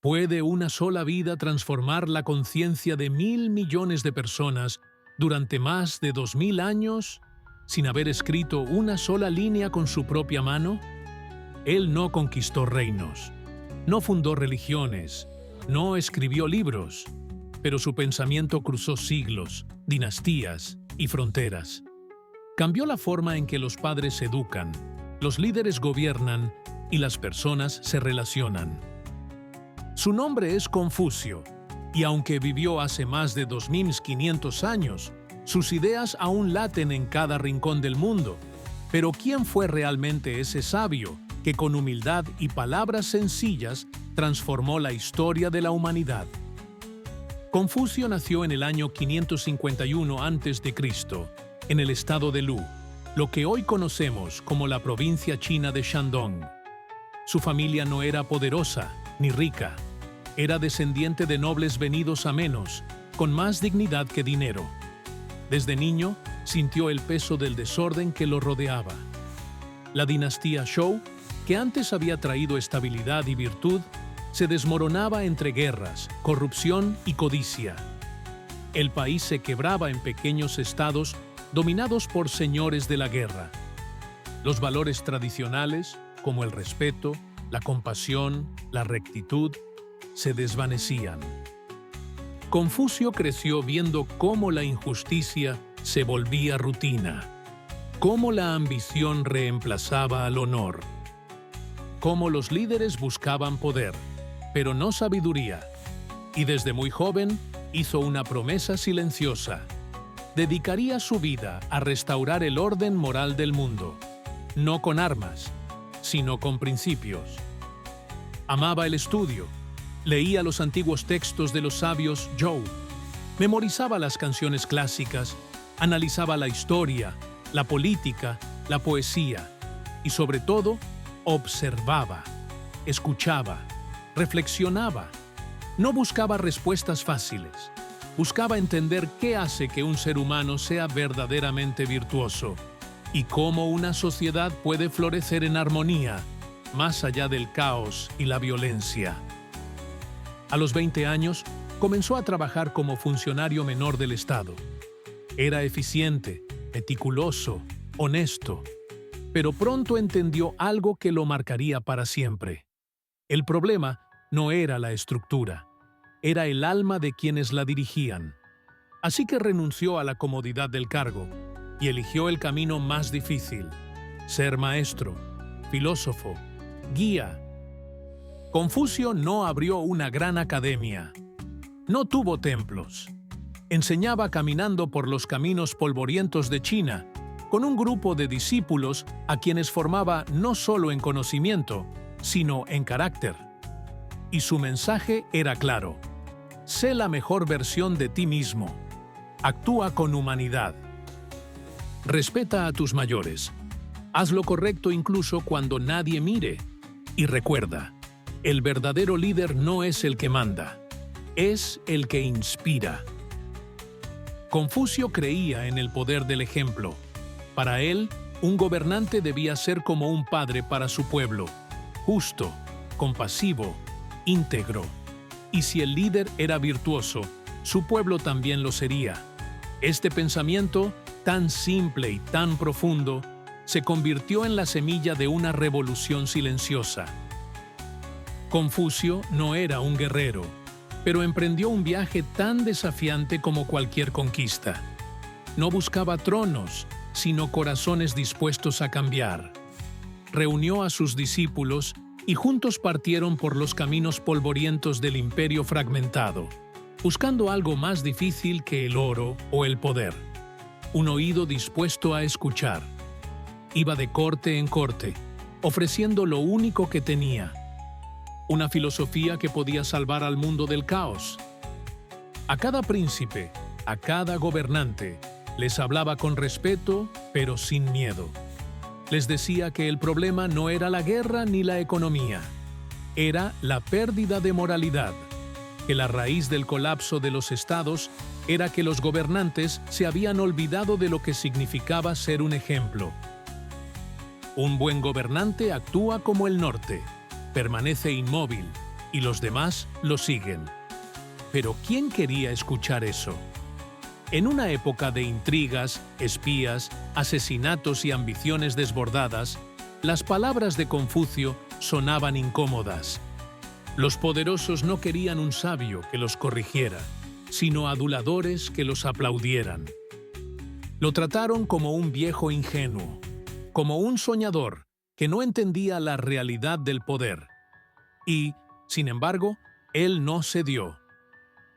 ¿Puede una sola vida transformar la conciencia de 1.000 millones de personas durante más de 2000 años sin haber escrito una sola línea con su propia mano? Él no conquistó reinos, no fundó religiones, no escribió libros, pero su pensamiento cruzó siglos, dinastías y fronteras. Cambió la forma en que los padres educan, los líderes gobiernan y las personas se relacionan. Su nombre es Confucio, y aunque vivió hace más de 2500 años, sus ideas aún laten en cada rincón del mundo. Pero ¿quién fue realmente ese sabio que con humildad y palabras sencillas transformó la historia de la humanidad? Confucio nació en el año 551 a.C., en el estado de Lu, lo que hoy conocemos como la provincia china de Shandong. Su familia no era poderosa ni rica. Era descendiente de nobles venidos a menos, con más dignidad que dinero. Desde niño, sintió el peso del desorden que lo rodeaba. La dinastía Zhou, que antes había traído estabilidad y virtud, se desmoronaba entre guerras, corrupción y codicia. El país se quebraba en pequeños estados dominados por señores de la guerra. Los valores tradicionales, como el respeto, la compasión, la rectitud, se desvanecían. Confucio creció viendo cómo la injusticia se volvía rutina, cómo la ambición reemplazaba al honor, cómo los líderes buscaban poder, pero no sabiduría, y desde muy joven hizo una promesa silenciosa. Dedicaría su vida a restaurar el orden moral del mundo, no con armas, sino con principios. Amaba el estudio. Leía los antiguos textos de los sabios Zhou, memorizaba las canciones clásicas, analizaba la historia, la política, la poesía y sobre todo, observaba, escuchaba, reflexionaba. No buscaba respuestas fáciles, buscaba entender qué hace que un ser humano sea verdaderamente virtuoso y cómo una sociedad puede florecer en armonía, más allá del caos y la violencia. A los 20 años, comenzó a trabajar como funcionario menor del Estado. Era eficiente, meticuloso, honesto, pero pronto entendió algo que lo marcaría para siempre. El problema no era la estructura, era el alma de quienes la dirigían. Así que renunció a la comodidad del cargo y eligió el camino más difícil: ser maestro, filósofo, guía. Confucio no abrió una gran academia. No tuvo templos. Enseñaba caminando por los caminos polvorientos de China, con un grupo de discípulos a quienes formaba no solo en conocimiento, sino en carácter. Y su mensaje era claro: sé la mejor versión de ti mismo. Actúa con humanidad. Respeta a tus mayores. Haz lo correcto incluso cuando nadie mire. Y recuerda, el verdadero líder no es el que manda, es el que inspira. Confucio creía en el poder del ejemplo. Para él, un gobernante debía ser como un padre para su pueblo, justo, compasivo, íntegro. Y si el líder era virtuoso, su pueblo también lo sería. Este pensamiento, tan simple y tan profundo, se convirtió en la semilla de una revolución silenciosa. Confucio no era un guerrero, pero emprendió un viaje tan desafiante como cualquier conquista. No buscaba tronos, sino corazones dispuestos a cambiar. Reunió a sus discípulos y juntos partieron por los caminos polvorientos del imperio fragmentado, buscando algo más difícil que el oro o el poder: un oído dispuesto a escuchar. Iba de corte en corte, ofreciendo lo único que tenía: una filosofía que podía salvar al mundo del caos. A cada príncipe, a cada gobernante, les hablaba con respeto, pero sin miedo. Les decía que el problema no era la guerra ni la economía, era la pérdida de moralidad, que la raíz del colapso de los estados era que los gobernantes se habían olvidado de lo que significaba ser un ejemplo. Un buen gobernante actúa como el norte, permanece inmóvil, y los demás lo siguen. Pero ¿quién quería escuchar eso? En una época de intrigas, espías, asesinatos y ambiciones desbordadas, las palabras de Confucio sonaban incómodas. Los poderosos no querían un sabio que los corrigiera, sino aduladores que los aplaudieran. Lo trataron como un viejo ingenuo, como un soñador que no entendía la realidad del poder. Y, sin embargo, él no cedió.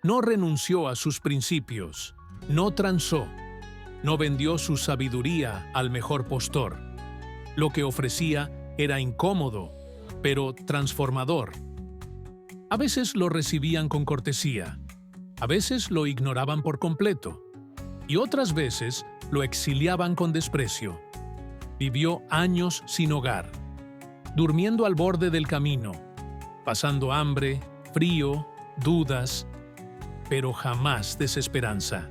No renunció a sus principios, no transó, no vendió su sabiduría al mejor postor. Lo que ofrecía era incómodo, pero transformador. A veces lo recibían con cortesía, a veces lo ignoraban por completo, y otras veces lo exiliaban con desprecio. Vivió años sin hogar, durmiendo al borde del camino, pasando hambre, frío, dudas, pero jamás desesperanza.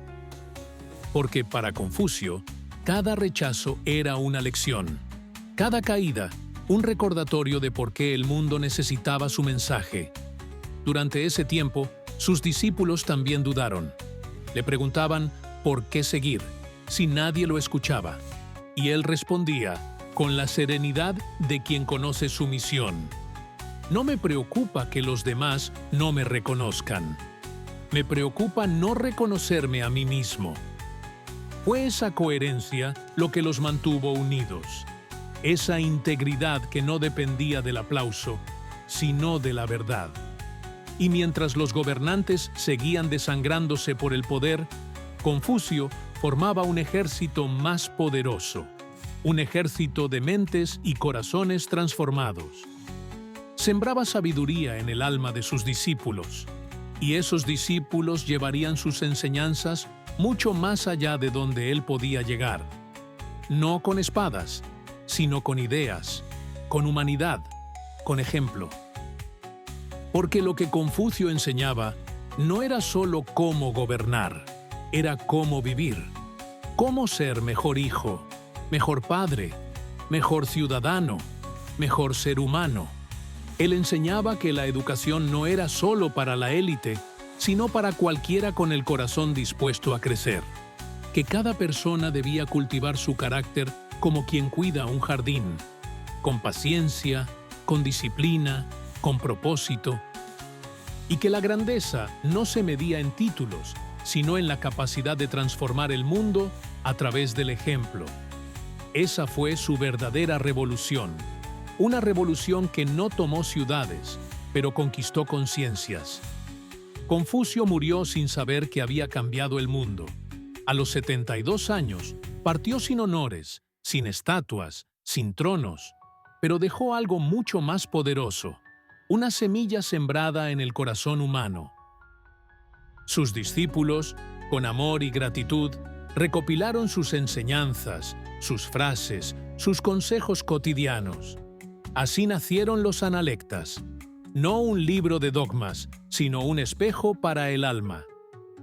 Porque para Confucio, cada rechazo era una lección, cada caída, un recordatorio de por qué el mundo necesitaba su mensaje. Durante ese tiempo, sus discípulos también dudaron. Le preguntaban por qué seguir, si nadie lo escuchaba. Y él respondía, con la serenidad de quien conoce su misión: no me preocupa que los demás no me reconozcan. Me preocupa no reconocerme a mí mismo. Fue esa coherencia lo que los mantuvo unidos. Esa integridad que no dependía del aplauso, sino de la verdad. Y mientras los gobernantes seguían desangrándose por el poder, Confucio formaba un ejército más poderoso, un ejército de mentes y corazones transformados. Sembraba sabiduría en el alma de sus discípulos, y esos discípulos llevarían sus enseñanzas mucho más allá de donde él podía llegar. No con espadas, sino con ideas, con humanidad, con ejemplo. Porque lo que Confucio enseñaba no era solo cómo gobernar, era cómo vivir, cómo ser mejor hijo, mejor padre, mejor ciudadano, mejor ser humano. Él enseñaba que la educación no era solo para la élite, sino para cualquiera con el corazón dispuesto a crecer. Que cada persona debía cultivar su carácter como quien cuida un jardín, con paciencia, con disciplina, con propósito. Y que la grandeza no se medía en títulos, sino en la capacidad de transformar el mundo a través del ejemplo. Esa fue su verdadera revolución. Una revolución que no tomó ciudades, pero conquistó conciencias. Confucio murió sin saber que había cambiado el mundo. A los 72 años, partió sin honores, sin estatuas, sin tronos, pero dejó algo mucho más poderoso, una semilla sembrada en el corazón humano. Sus discípulos, con amor y gratitud, recopilaron sus enseñanzas, sus frases, sus consejos cotidianos. Así nacieron los Analectas, no un libro de dogmas, sino un espejo para el alma,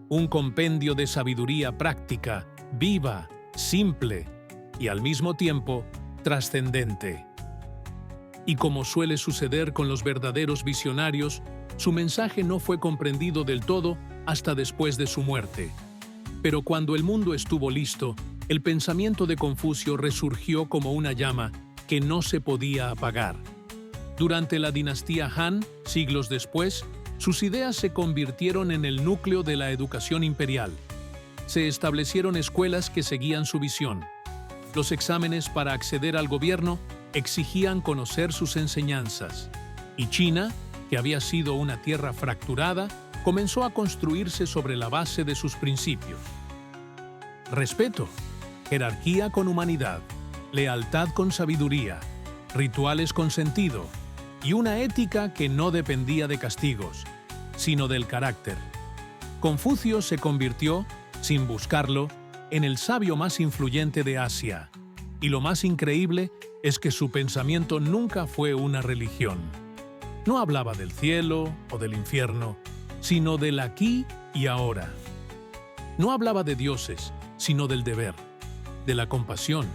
un compendio de sabiduría práctica, viva, simple y al mismo tiempo trascendente. Y como suele suceder con los verdaderos visionarios, su mensaje no fue comprendido del todo hasta después de su muerte. Pero cuando el mundo estuvo listo, el pensamiento de Confucio resurgió como una llama que no se podía apagar. Durante la dinastía Han, siglos después, sus ideas se convirtieron en el núcleo de la educación imperial. Se establecieron escuelas que seguían su visión. Los exámenes para acceder al gobierno exigían conocer sus enseñanzas. Y China, que había sido una tierra fracturada, comenzó a construirse sobre la base de sus principios. Respeto, jerarquía con humanidad, lealtad con sabiduría, rituales con sentido y una ética que no dependía de castigos, sino del carácter. Confucio se convirtió, sin buscarlo, en el sabio más influyente de Asia. Y lo más increíble es que su pensamiento nunca fue una religión. No hablaba del cielo o del infierno, sino del aquí y ahora. No hablaba de dioses, sino del deber, de la compasión,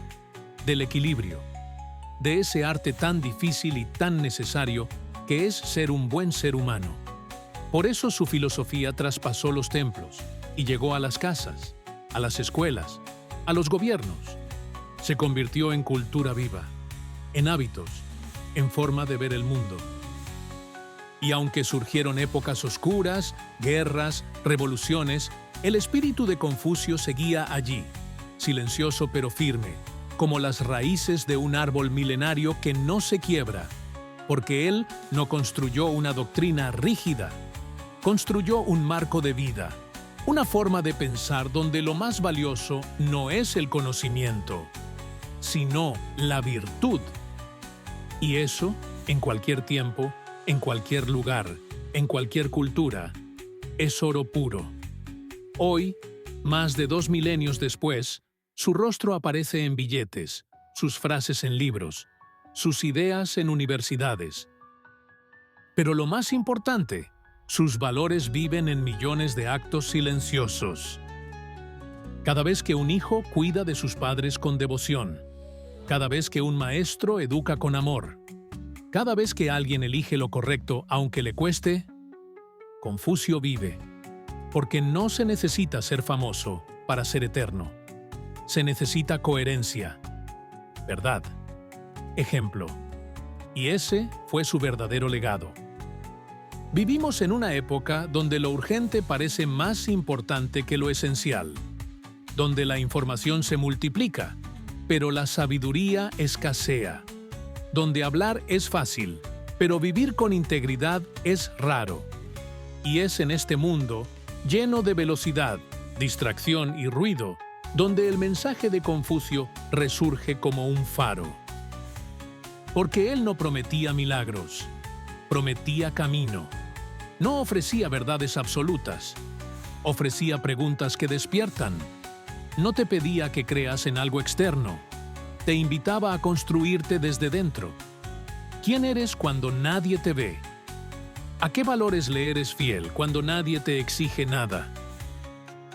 del equilibrio, de ese arte tan difícil y tan necesario que es ser un buen ser humano. Por eso su filosofía traspasó los templos y llegó a las casas, a las escuelas, a los gobiernos. Se convirtió en cultura viva, en hábitos, en forma de ver el mundo. Y aunque surgieron épocas oscuras, guerras, revoluciones, el espíritu de Confucio seguía allí, silencioso pero firme, como las raíces de un árbol milenario que no se quiebra, porque él no construyó una doctrina rígida, construyó un marco de vida, una forma de pensar donde lo más valioso no es el conocimiento, sino la virtud. Y eso, en cualquier tiempo, en cualquier lugar, en cualquier cultura, es oro puro. Hoy, más de 2 milenios después, su rostro aparece en billetes, sus frases en libros, sus ideas en universidades. Pero lo más importante, sus valores viven en millones de actos silenciosos. Cada vez que un hijo cuida de sus padres con devoción, cada vez que un maestro educa con amor, cada vez que alguien elige lo correcto aunque le cueste, Confucio vive. Porque no se necesita ser famoso para ser eterno. Se necesita coherencia, verdad, ejemplo. Y ese fue su verdadero legado. Vivimos en una época donde lo urgente parece más importante que lo esencial, donde la información se multiplica, pero la sabiduría escasea, donde hablar es fácil, pero vivir con integridad es raro. Y es en este mundo lleno de velocidad, distracción y ruido, donde el mensaje de Confucio resurge como un faro. Porque él no prometía milagros, prometía camino. No ofrecía verdades absolutas, ofrecía preguntas que despiertan. No te pedía que creas en algo externo, te invitaba a construirte desde dentro. ¿Quién eres cuando nadie te ve? ¿A qué valores le eres fiel cuando nadie te exige nada?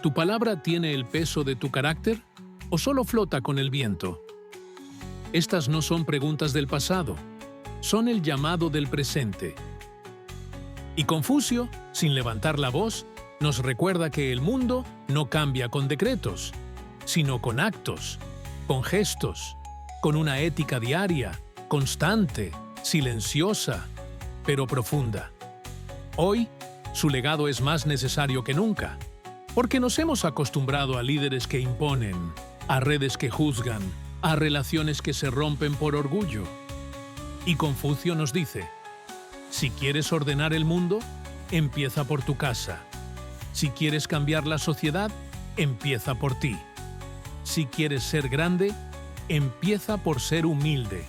¿Tu palabra tiene el peso de tu carácter o solo flota con el viento? Estas no son preguntas del pasado, son el llamado del presente. Y Confucio, sin levantar la voz, nos recuerda que el mundo no cambia con decretos, sino con actos, con gestos, con una ética diaria, constante, silenciosa, pero profunda. Hoy, su legado es más necesario que nunca, porque nos hemos acostumbrado a líderes que imponen, a redes que juzgan, a relaciones que se rompen por orgullo. Y Confucio nos dice, si quieres ordenar el mundo, empieza por tu casa. Si quieres cambiar la sociedad, empieza por ti. Si quieres ser grande, empieza por ser humilde.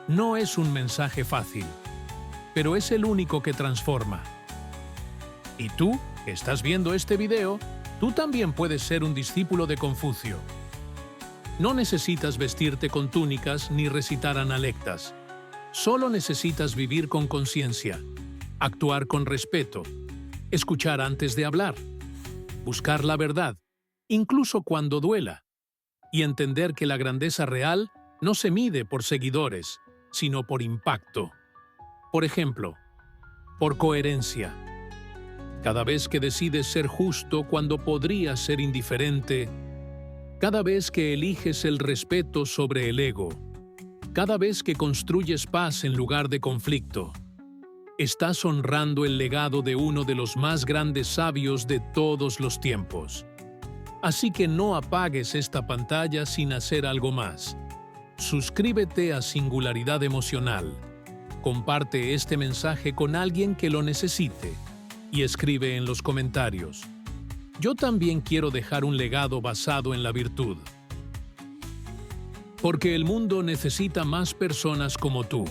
No es un mensaje fácil, pero es el único que transforma. Y tú, que estás viendo este video, tú también puedes ser un discípulo de Confucio. No necesitas vestirte con túnicas ni recitar analectas. Solo necesitas vivir con conciencia, actuar con respeto, escuchar antes de hablar, buscar la verdad, incluso cuando duela, y entender que la grandeza real no se mide por seguidores, sino por impacto. Por ejemplo, por coherencia. Cada vez que decides ser justo cuando podrías ser indiferente, cada vez que eliges el respeto sobre el ego, cada vez que construyes paz en lugar de conflicto, estás honrando el legado de uno de los más grandes sabios de todos los tiempos. Así que no apagues esta pantalla sin hacer algo más. Suscríbete a Singularidad Emocional. Comparte este mensaje con alguien que lo necesite y escribe en los comentarios. Yo también quiero dejar un legado basado en la virtud. Porque el mundo necesita más personas como tú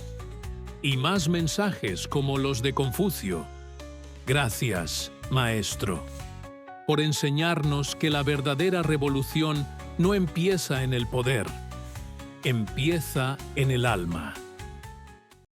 y más mensajes como los de Confucio. Gracias, maestro, por enseñarnos que la verdadera revolución no empieza en el poder, empieza en el alma.